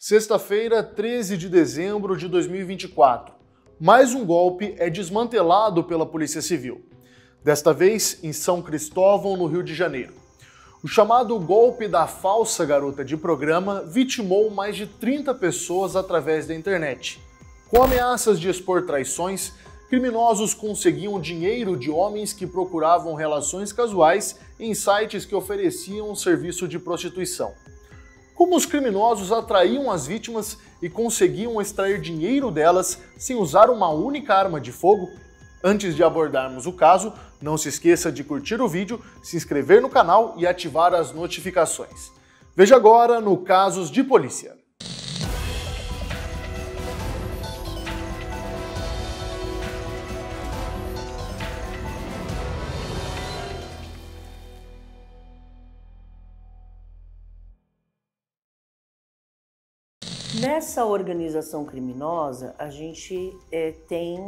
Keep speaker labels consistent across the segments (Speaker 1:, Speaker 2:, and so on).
Speaker 1: Sexta-feira, 13 de dezembro de 2024. Mais um golpe é desmantelado pela Polícia Civil. Desta vez em São Cristóvão, no Rio de Janeiro. O chamado golpe da falsa garota de programa vitimou mais de 30 pessoas através da internet. Com ameaças de expor traições, criminosos conseguiam dinheiro de homens que procuravam relações casuais em sites que ofereciam um serviço de prostituição. Como os criminosos atraíam as vítimas e conseguiam extrair dinheiro delas sem usar uma única arma de fogo? Antes de abordarmos o caso, não se esqueça de curtir o vídeo, se inscrever no canal e ativar as notificações. Veja agora no Casos de Polícia.
Speaker 2: Nessa organização criminosa, a gente tem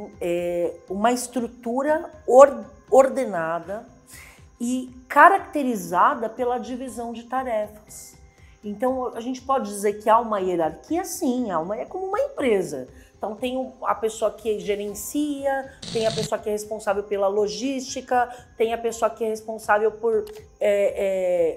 Speaker 2: uma estrutura ordenada e caracterizada pela divisão de tarefas. Então, a gente pode dizer que há uma hierarquia, sim, é como uma empresa. Então, tem a pessoa que gerencia, tem a pessoa que é responsável pela logística, tem a pessoa que é responsável por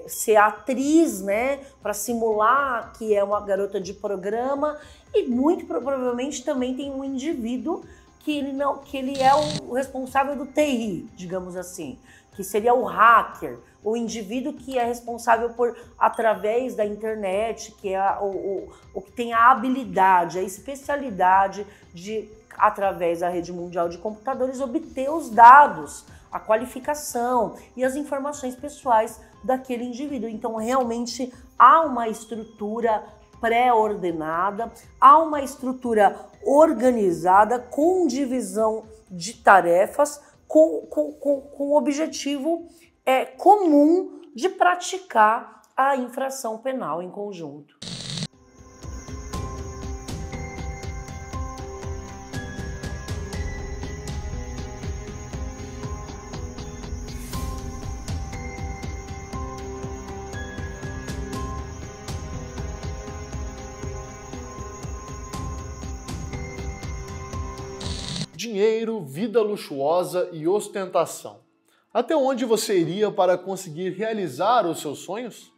Speaker 2: ser atriz, né, para simular que é uma garota de programa, e muito provavelmente também tem um indivíduo que ele é o responsável do TI, digamos assim, que seria o hacker, o indivíduo que é responsável por, através da internet, que é o que tem a habilidade, a especialidade de, através da rede mundial de computadores, obter os dados, a qualificação e as informações pessoais daquele indivíduo. Então, realmente, há uma estrutura pré-ordenada, há uma estrutura organizada com divisão de tarefas, com o objetivo comum de praticar a infração penal em conjunto.
Speaker 1: Dinheiro, vida luxuosa e ostentação. Até onde você iria para conseguir realizar os seus sonhos?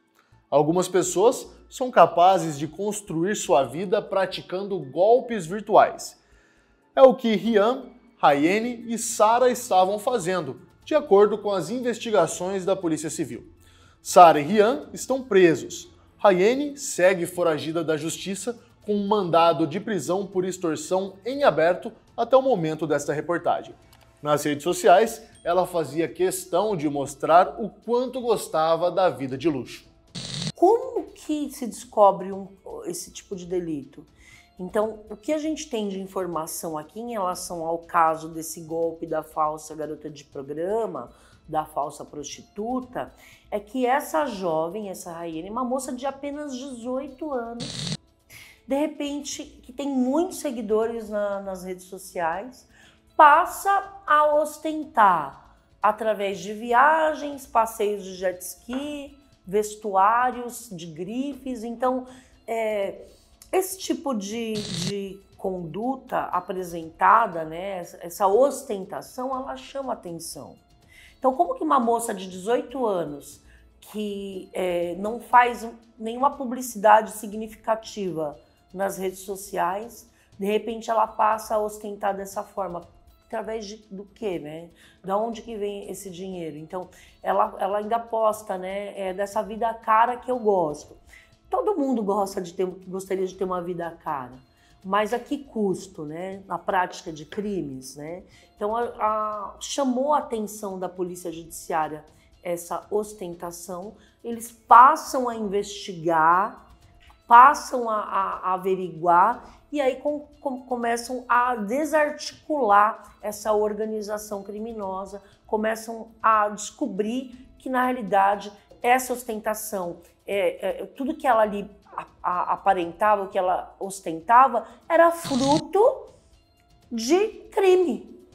Speaker 1: Algumas pessoas são capazes de construir sua vida praticando golpes virtuais. É o que Rian, Rayene e Sara estavam fazendo, de acordo com as investigações da Polícia Civil. Sara e Rian estão presos. Rayene segue foragida da justiça com um mandado de prisão por extorsão em aberto até o momento desta reportagem. Nas redes sociais, ela fazia questão de mostrar o quanto gostava da vida de luxo.
Speaker 2: Como que se descobre esse tipo de delito? Então, o que a gente tem de informação aqui em relação ao caso desse golpe da falsa garota de programa, da falsa prostituta, é que essa jovem, essa Rayene, é uma moça de apenas 18 anos, de repente, que tem muitos seguidores nas redes sociais, passa a ostentar através de viagens, passeios de jet ski, vestuários de grifes. Então, esse tipo de conduta apresentada, né, essa ostentação, ela chama atenção. Então, como que uma moça de 18 anos que não faz nenhuma publicidade significativa nas redes sociais, de repente ela passa a ostentar dessa forma? Através do quê, né? Da onde que vem esse dinheiro? Então, ela ainda posta, né? Dessa vida cara que eu gosto. Todo mundo gostaria de ter uma vida cara, mas a que custo, né? Na prática de crimes, né? Então, chamou a atenção da Polícia Judiciária essa ostentação. Eles passam a investigar, passam a averiguar, e aí começam a desarticular essa organização criminosa, começam a descobrir que, na realidade, essa ostentação, tudo que ela ali aparentava, o que ela ostentava, era fruto de crime,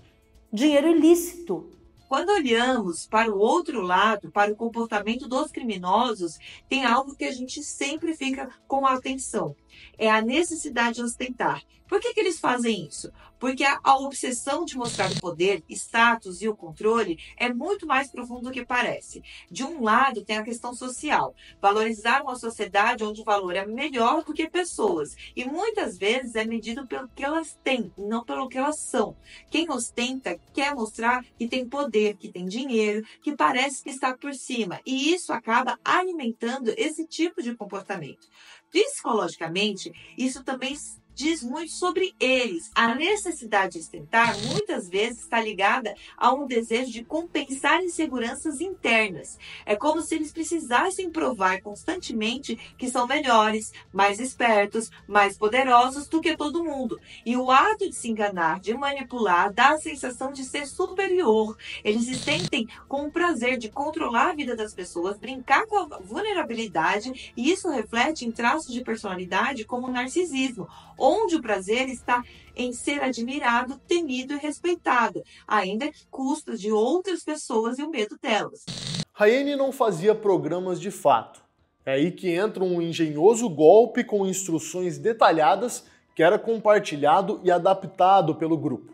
Speaker 2: dinheiro ilícito.
Speaker 3: Quando olhamos para o outro lado, para o comportamento dos criminosos, tem algo que a gente sempre fica com atenção. É a necessidade de ostentar. Por que eles fazem isso? Porque a obsessão de mostrar o poder, status e o controle é muito mais profundo do que parece. De um lado, tem a questão social. Valorizar uma sociedade onde o valor é melhor do que pessoas. E muitas vezes é medido pelo que elas têm, não pelo que elas são. Quem ostenta quer mostrar que tem poder, que tem dinheiro, que parece que está por cima. E isso acaba alimentando esse tipo de comportamento. Psicologicamente, isso também diz muito sobre eles. A necessidade de ostentar muitas vezes está ligada a um desejo de compensar inseguranças internas. É como se eles precisassem provar constantemente que são melhores, mais espertos, mais poderosos do que todo mundo. E o ato de se enganar, de manipular, dá a sensação de ser superior. Eles se sentem com o prazer de controlar a vida das pessoas, brincar com a vulnerabilidade, e isso reflete em traços de personalidade como o narcisismo, onde o prazer está em ser admirado, temido e respeitado, ainda que custa de outras pessoas e o medo delas.
Speaker 1: Rayane não fazia programas de fato. É aí que entra um engenhoso golpe com instruções detalhadas que era compartilhado e adaptado pelo grupo.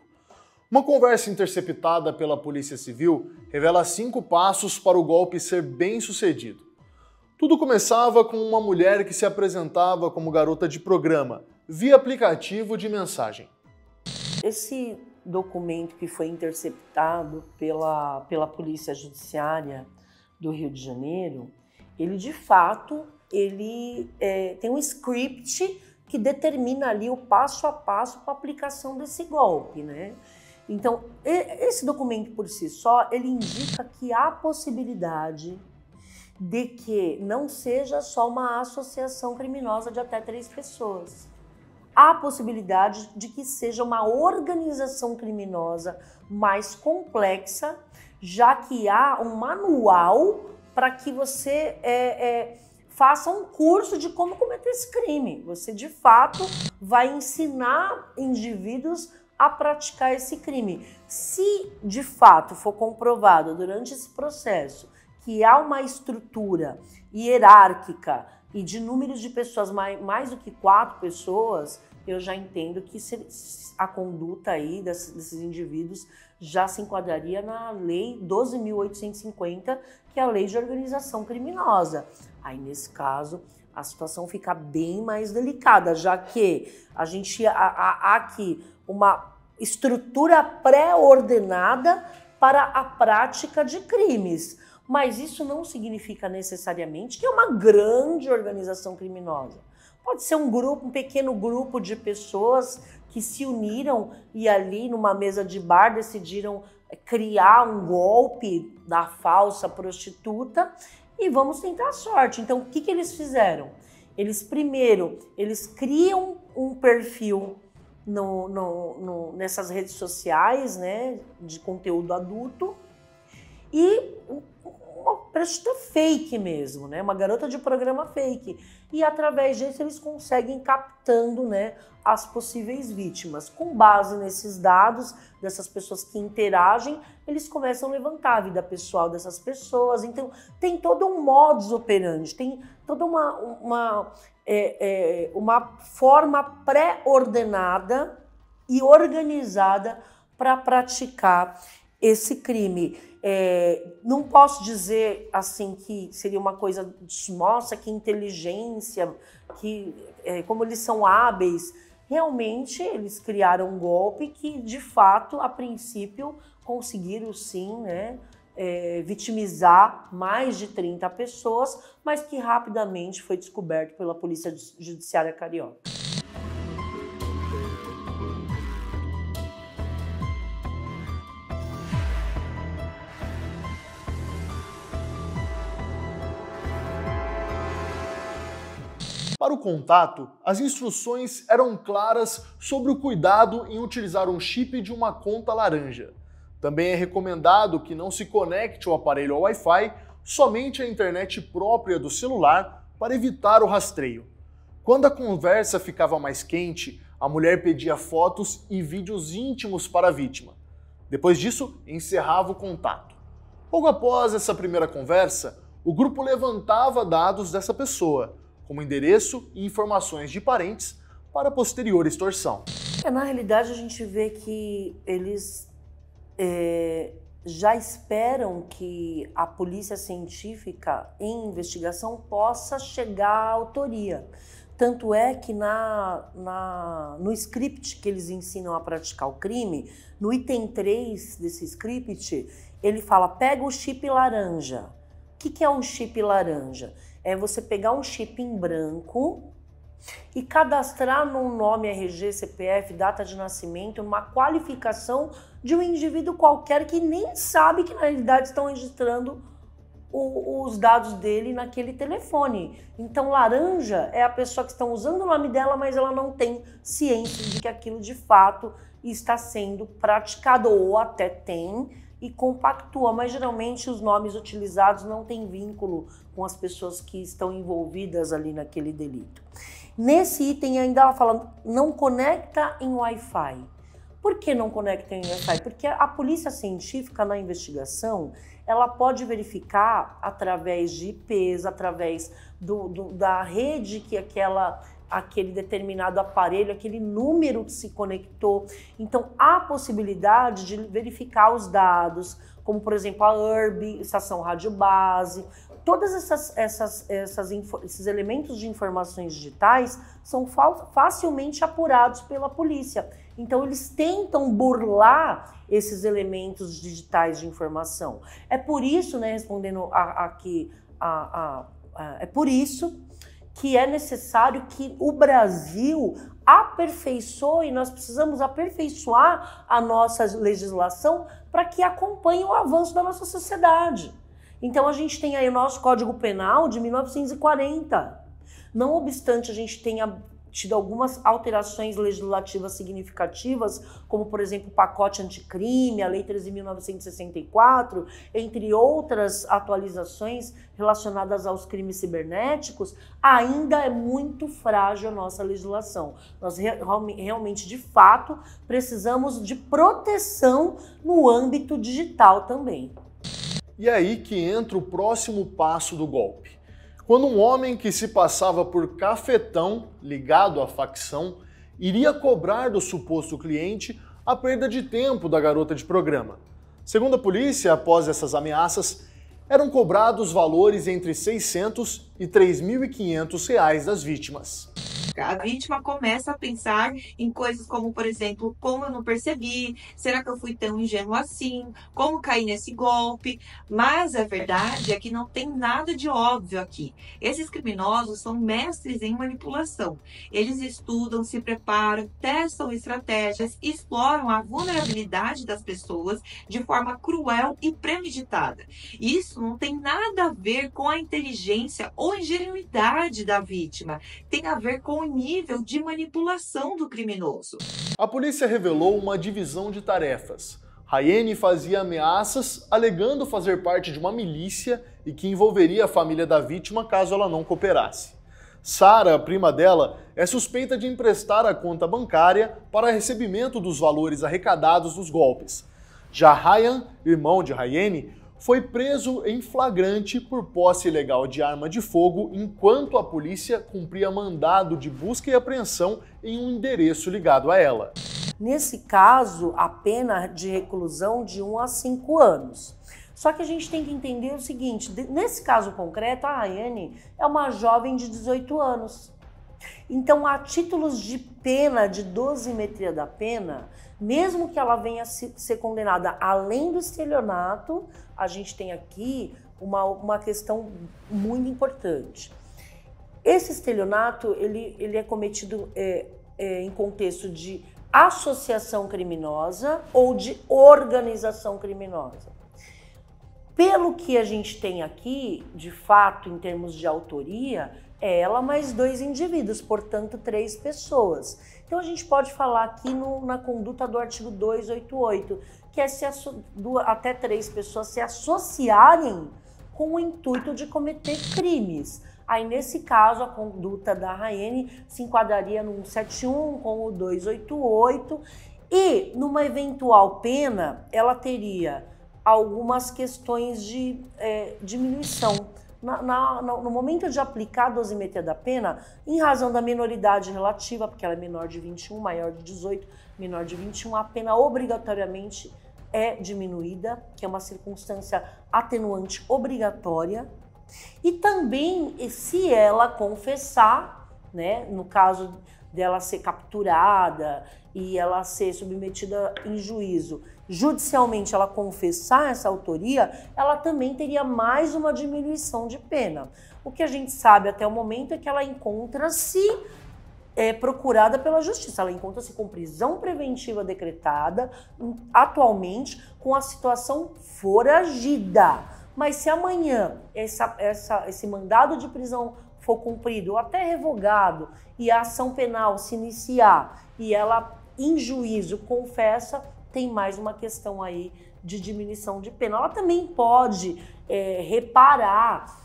Speaker 1: Uma conversa interceptada pela Polícia Civil revela 5 passos para o golpe ser bem sucedido. Tudo começava com uma mulher que se apresentava como garota de programa, via aplicativo de mensagem.
Speaker 2: Esse documento que foi interceptado pela Polícia Judiciária do Rio de Janeiro, ele de fato tem um script que determina ali o passo a passo para a aplicação desse golpe, né? Então, esse documento por si só, ele indica que há possibilidade de que não seja só uma associação criminosa de até 3 pessoas. Há possibilidade de que seja uma organização criminosa mais complexa, já que há um manual para que você faça um curso de como cometer esse crime. Você, de fato, vai ensinar indivíduos a praticar esse crime. Se, de fato, for comprovado durante esse processo que há uma estrutura hierárquica e de números de pessoas, mais do que 4 pessoas, eu já entendo que a conduta aí desses indivíduos já se enquadraria na Lei 12.850, que é a Lei de Organização Criminosa. Aí, nesse caso, a situação fica bem mais delicada, já que há aqui uma estrutura pré-ordenada para a prática de crimes. Mas isso não significa necessariamente que é uma grande organização criminosa. Pode ser um pequeno grupo de pessoas que se uniram e ali numa mesa de bar decidiram criar um golpe da falsa prostituta e vamos tentar a sorte. Então, o que eles fizeram? Eles criam um perfil nessas redes sociais, né, de conteúdo adulto, e uma prostituta fake mesmo, né? Uma garota de programa fake. E através disso eles conseguem captando, né, as possíveis vítimas. Com base nesses dados dessas pessoas que interagem, eles começam a levantar a vida pessoal dessas pessoas. Então tem todo um modus operandi, tem toda uma forma pré-ordenada e organizada para praticar esse crime. Não posso dizer assim que seria uma coisa, nossa, que inteligência, como eles são hábeis. Realmente eles criaram um golpe que, de fato, a princípio, conseguiram sim, né, vitimizar mais de 30 pessoas, mas que rapidamente foi descoberto pela Polícia Judiciária Carioca.
Speaker 1: Para o contato, as instruções eram claras sobre o cuidado em utilizar um chip de uma conta laranja. Também é recomendado que não se conecte o aparelho ao Wi-Fi, somente à internet própria do celular, para evitar o rastreio. Quando a conversa ficava mais quente, a mulher pedia fotos e vídeos íntimos para a vítima. Depois disso, encerrava o contato. Logo após essa primeira conversa, o grupo levantava dados dessa pessoa, como endereço e informações de parentes para posterior extorsão.
Speaker 2: Na realidade, a gente vê que eles já esperam que a polícia científica em investigação possa chegar à autoria. Tanto é que no script que eles ensinam a praticar o crime, no item 3 desse script, ele fala, pega o chip laranja. O que é um chip laranja? É você pegar um chip em branco e cadastrar num nome, RG, CPF, data de nascimento, uma qualificação de um indivíduo qualquer que nem sabe que na realidade estão registrando os dados dele naquele telefone. Então, laranja é a pessoa que estão usando o nome dela, mas ela não tem ciência de que aquilo de fato está sendo praticado, ou até tem e compactua, mas geralmente os nomes utilizados não têm vínculo com as pessoas que estão envolvidas ali naquele delito. Nesse item ainda ela fala, não conecta em Wi-Fi. Por que não conecta em Wi-Fi? Porque a polícia científica na investigação, ela pode verificar através de IPs, através da rede que aquele determinado aparelho, aquele número que se conectou. Então, há possibilidade de verificar os dados, como, por exemplo, a URB, estação rádio base. Todos esses elementos de informações digitais são facilmente apurados pela polícia. Então, eles tentam burlar esses elementos digitais de informação. É por isso, né, respondendo aqui, é por isso que é necessário que o Brasil aperfeiçoe, nós precisamos aperfeiçoar a nossa legislação para que acompanhe o avanço da nossa sociedade. Então a gente tem aí o nosso Código Penal de 1940. Não obstante a gente tenha tido algumas alterações legislativas significativas, como, por exemplo, o pacote anticrime, a Lei 13.964, entre outras atualizações relacionadas aos crimes cibernéticos, ainda é muito frágil a nossa legislação. Nós realmente, de fato, precisamos de proteção no âmbito digital também.
Speaker 1: E aí que entra o próximo passo do golpe. Quando um homem que se passava por cafetão, ligado à facção, iria cobrar do suposto cliente a perda de tempo da garota de programa. Segundo a polícia, após essas ameaças, eram cobrados valores entre R$ 600 e R$ 3.500 das vítimas.
Speaker 3: A vítima começa a pensar em coisas como, por exemplo, como eu não percebi, será que eu fui tão ingênuo assim, como cair nesse golpe, mas a verdade é que não tem nada de óbvio aqui. Esses criminosos são mestres em manipulação. Eles estudam, se preparam, testam estratégias, exploram a vulnerabilidade das pessoas de forma cruel e premeditada. Isso não tem nada a ver com a inteligência ou ingenuidade da vítima, tem a ver com o nível de manipulação do criminoso.
Speaker 1: A polícia revelou uma divisão de tarefas. Rayene fazia ameaças, alegando fazer parte de uma milícia e que envolveria a família da vítima caso ela não cooperasse. Sara, a prima dela, é suspeita de emprestar a conta bancária para recebimento dos valores arrecadados dos golpes. Já Ryan, irmão de Rayene, foi preso em flagrante por posse ilegal de arma de fogo enquanto a polícia cumpria mandado de busca e apreensão em um endereço ligado a ela.
Speaker 2: Nesse caso, a pena de reclusão de 1 a 5 anos. Só que a gente tem que entender o seguinte, nesse caso concreto, a Rayene é uma jovem de 18 anos. Então, a títulos de pena, de dosimetria da pena, mesmo que ela venha a ser condenada além do estelionato, a gente tem aqui uma questão muito importante. Esse estelionato, ele é cometido em contexto de associação criminosa ou de organização criminosa. Pelo que a gente tem aqui, de fato, em termos de autoria, é ela mais 2 indivíduos, portanto 3 pessoas. Então a gente pode falar aqui na conduta do artigo 288, que é até 3 pessoas se associarem com o intuito de cometer crimes. Aí nesse caso a conduta da Rayene se enquadraria no 171 com o 288 e numa eventual pena ela teria algumas questões de diminuição. no momento de aplicar a dosimetria da pena, em razão da minoridade relativa, porque ela é menor de 21, maior de 18, menor de 21, a pena obrigatoriamente é diminuída, que é uma circunstância atenuante obrigatória. E também, se ela confessar, né, no caso dela ser capturada e ela ser submetida em juízo, judicialmente ela confessar essa autoria, ela também teria mais uma diminuição de pena. O que a gente sabe até o momento é que ela encontra-se procurada pela justiça, ela encontra-se com prisão preventiva decretada, atualmente com a situação foragida. Mas se amanhã esse mandado de prisão for cumprido ou até revogado e a ação penal se iniciar e ela em juízo confessa, tem mais uma questão aí de diminuição de pena. Ela também pode reparar,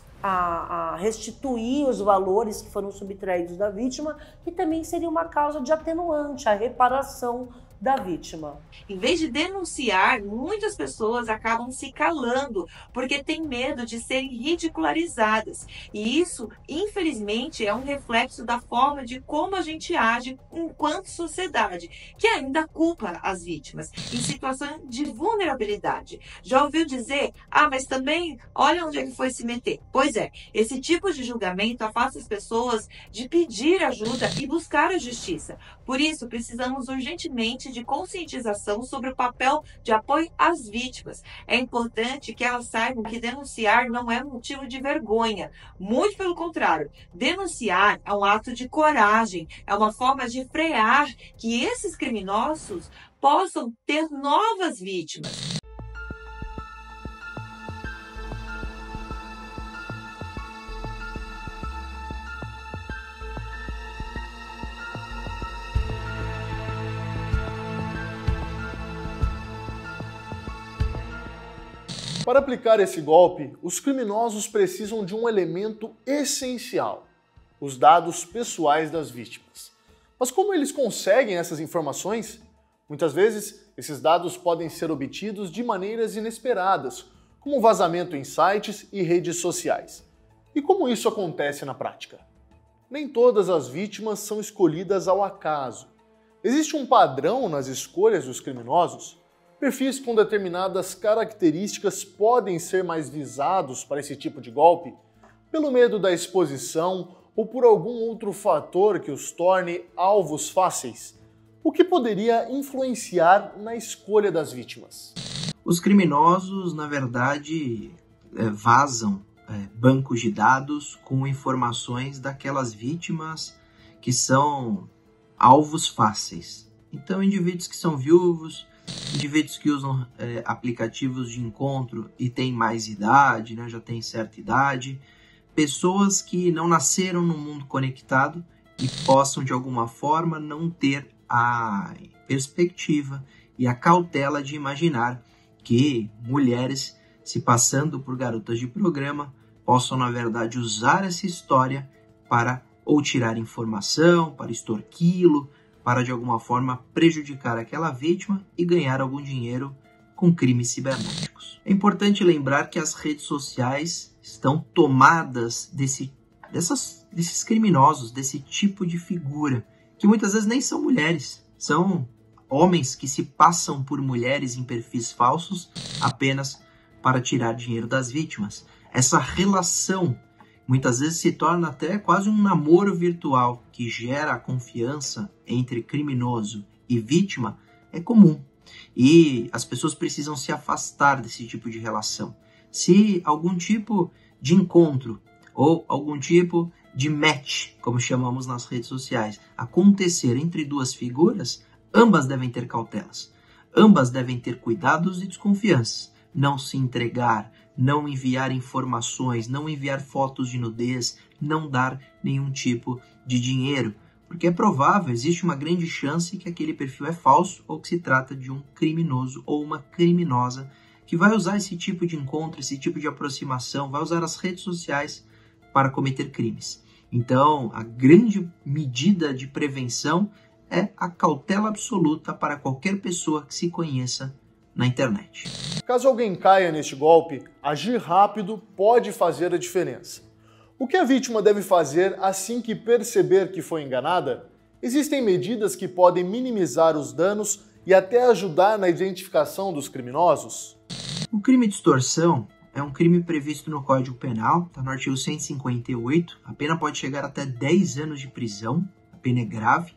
Speaker 2: restituir os valores que foram subtraídos da vítima, que também seria uma causa de atenuante, a reparação da vítima.
Speaker 3: Em vez de denunciar, muitas pessoas acabam se calando porque têm medo de serem ridicularizadas. E isso, infelizmente, é um reflexo da forma de como a gente age enquanto sociedade, que ainda culpa as vítimas em situação de vulnerabilidade. Já ouviu dizer, mas também olha onde ele foi se meter. Pois é, esse tipo de julgamento afasta as pessoas de pedir ajuda e buscar a justiça. Por isso, precisamos urgentemente de conscientização sobre o papel de apoio às vítimas. É importante que elas saibam que denunciar não é motivo de vergonha. Muito pelo contrário, denunciar é um ato de coragem, é uma forma de frear que esses criminosos possam ter novas vítimas.
Speaker 1: Para aplicar esse golpe, os criminosos precisam de um elemento essencial: os dados pessoais das vítimas. Mas como eles conseguem essas informações? Muitas vezes, esses dados podem ser obtidos de maneiras inesperadas, como vazamento em sites e redes sociais. E como isso acontece na prática? Nem todas as vítimas são escolhidas ao acaso. Existe um padrão nas escolhas dos criminosos? Perfis com determinadas características podem ser mais visados para esse tipo de golpe, pelo medo da exposição ou por algum outro fator que os torne alvos fáceis, o que poderia influenciar na escolha das vítimas.
Speaker 4: Os criminosos, na verdade, vazam bancos de dados com informações daquelas vítimas que são alvos fáceis. Então, indivíduos que são viúvos, indivíduos que usam aplicativos de encontro e têm mais idade, né, já têm certa idade, pessoas que não nasceram no mundo conectado e possam de alguma forma não ter a perspectiva e a cautela de imaginar que mulheres, se passando por garotas de programa, possam na verdade usar essa história para ou tirar informação, para extorquí-lo, para de alguma forma prejudicar aquela vítima e ganhar algum dinheiro com crimes cibernéticos. É importante lembrar que as redes sociais estão tomadas desses criminosos, desse tipo de figura, que muitas vezes nem são mulheres, são homens que se passam por mulheres em perfis falsos apenas para tirar dinheiro das vítimas. Essa relação muitas vezes se torna até quase um namoro virtual que gera a confiança entre criminoso e vítima, é comum. E as pessoas precisam se afastar desse tipo de relação. Se algum tipo de encontro ou algum tipo de match, como chamamos nas redes sociais, acontecer entre duas figuras, ambas devem ter cautelas. Ambas devem ter cuidados e desconfianças. Não se entregar, não enviar informações, não enviar fotos de nudez, não dar nenhum tipo de dinheiro, porque é provável, existe uma grande chance que aquele perfil é falso ou que se trata de um criminoso ou uma criminosa que vai usar esse tipo de encontro, esse tipo de aproximação, vai usar as redes sociais para cometer crimes. Então, a grande medida de prevenção é a cautela absoluta para qualquer pessoa que se conheça na internet.
Speaker 1: Caso alguém caia neste golpe, agir rápido pode fazer a diferença. O que a vítima deve fazer assim que perceber que foi enganada? Existem medidas que podem minimizar os danos e até ajudar na identificação dos criminosos?
Speaker 4: O crime de extorsão é um crime previsto no Código Penal, está no artigo 158, a pena pode chegar até 10 anos de prisão, a pena é grave,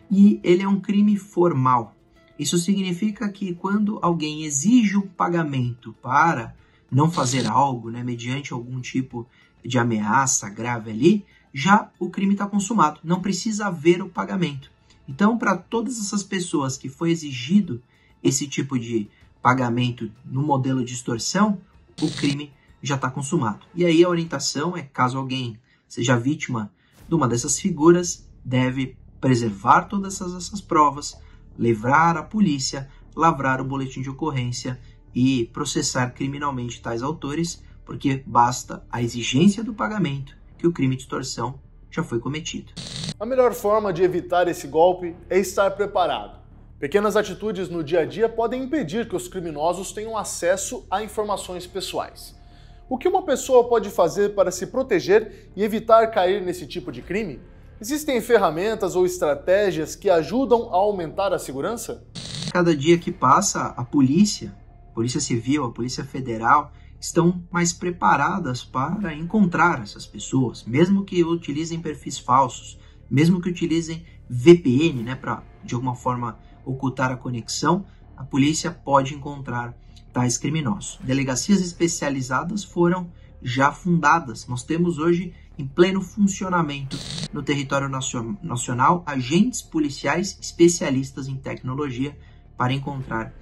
Speaker 4: e ele é um crime formal. Isso significa que quando alguém exige um pagamento para não fazer algo, mediante algum tipo de ameaça grave ali, já o crime está consumado, não precisa haver o pagamento. Então, para todas essas pessoas que foi exigido esse tipo de pagamento no modelo de extorsão, o crime já está consumado. E aí a orientação é, caso alguém seja vítima de uma dessas figuras, deve preservar todas essas provas, levar à polícia, lavrar o boletim de ocorrência e processar criminalmente tais autores, porque basta a exigência do pagamento que o crime de extorsão já foi cometido.
Speaker 1: A melhor forma de evitar esse golpe é estar preparado. Pequenas atitudes no dia a dia podem impedir que os criminosos tenham acesso a informações pessoais. O que uma pessoa pode fazer para se proteger e evitar cair nesse tipo de crime? Existem ferramentas ou estratégias que ajudam a aumentar a segurança?
Speaker 4: Cada dia que passa, a Polícia Civil, a Polícia Federal, estão mais preparadas para encontrar essas pessoas, mesmo que utilizem perfis falsos, mesmo que utilizem VPN, para de alguma forma ocultar a conexão, a polícia pode encontrar tais criminosos. Delegacias especializadas foram já fundadas. Nós temos hoje em pleno funcionamento no território nacional agentes policiais especialistas em tecnologia para encontrar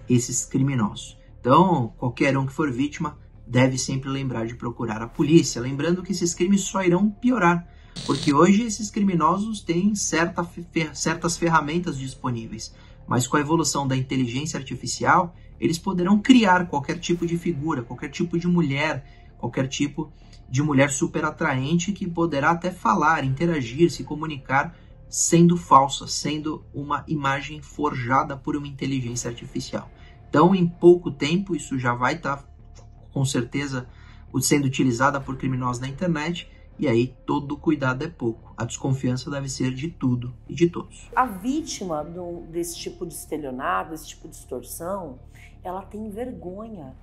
Speaker 4: esses criminosos. Então, qualquer um que for vítima deve sempre lembrar de procurar a polícia, lembrando que esses crimes só irão piorar, porque hoje esses criminosos têm certas ferramentas disponíveis, mas com a evolução da inteligência artificial, eles poderão criar qualquer tipo de figura, qualquer tipo de mulher super atraente que poderá até falar, interagir, se comunicar, sendo falsa, sendo uma imagem forjada por uma inteligência artificial. Então, em pouco tempo, isso já vai estar, com certeza, sendo utilizada por criminosos na internet, e aí todo cuidado é pouco. A desconfiança deve ser de tudo e de todos.
Speaker 2: A vítima desse tipo de estelionato, desse tipo de extorsão, ela tem vergonha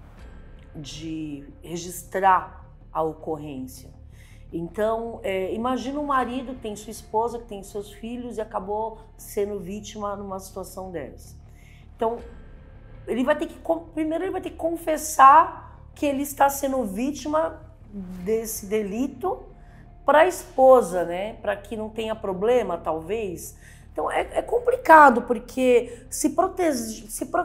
Speaker 2: de registrar a ocorrência. Então, imagina um marido que tem sua esposa, que tem seus filhos e acabou sendo vítima numa situação dessa. Então, primeiro ele vai ter que confessar que ele está sendo vítima desse delito para a esposa, para que não tenha problema, talvez. Então é complicado, porque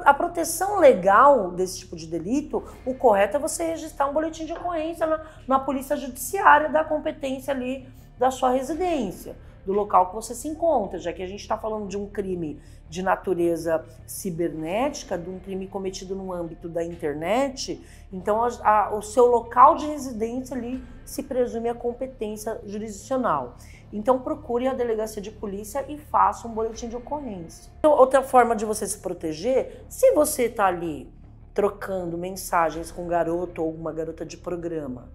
Speaker 2: a proteção legal desse tipo de delito, o correto é você registrar um boletim de ocorrência na polícia judiciária da competência ali da sua residência, do local que você se encontra, já que a gente está falando de um crime de natureza cibernética, de um crime cometido no âmbito da internet, então o seu local de residência ali se presume a competência jurisdicional. Então procure a delegacia de polícia e faça um boletim de ocorrência. Outra forma de você se proteger, se você está ali trocando mensagens com um garoto ou uma garota de programa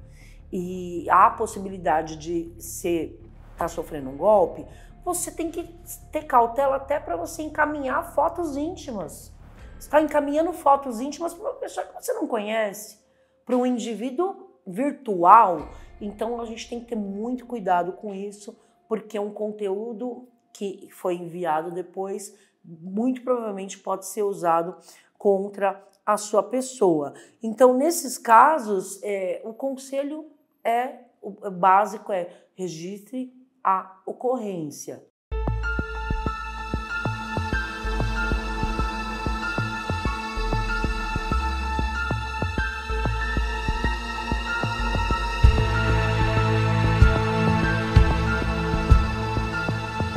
Speaker 2: e há a possibilidade de estar sofrendo um golpe, você tem que ter cautela até para você encaminhar fotos íntimas. Você está encaminhando fotos íntimas para uma pessoa que você não conhece, para um indivíduo virtual. Então a gente tem que ter muito cuidado com isso, porque é um conteúdo que foi enviado depois, muito provavelmente pode ser usado contra a sua pessoa. Então, nesses casos, o conselho básico é registre a ocorrência.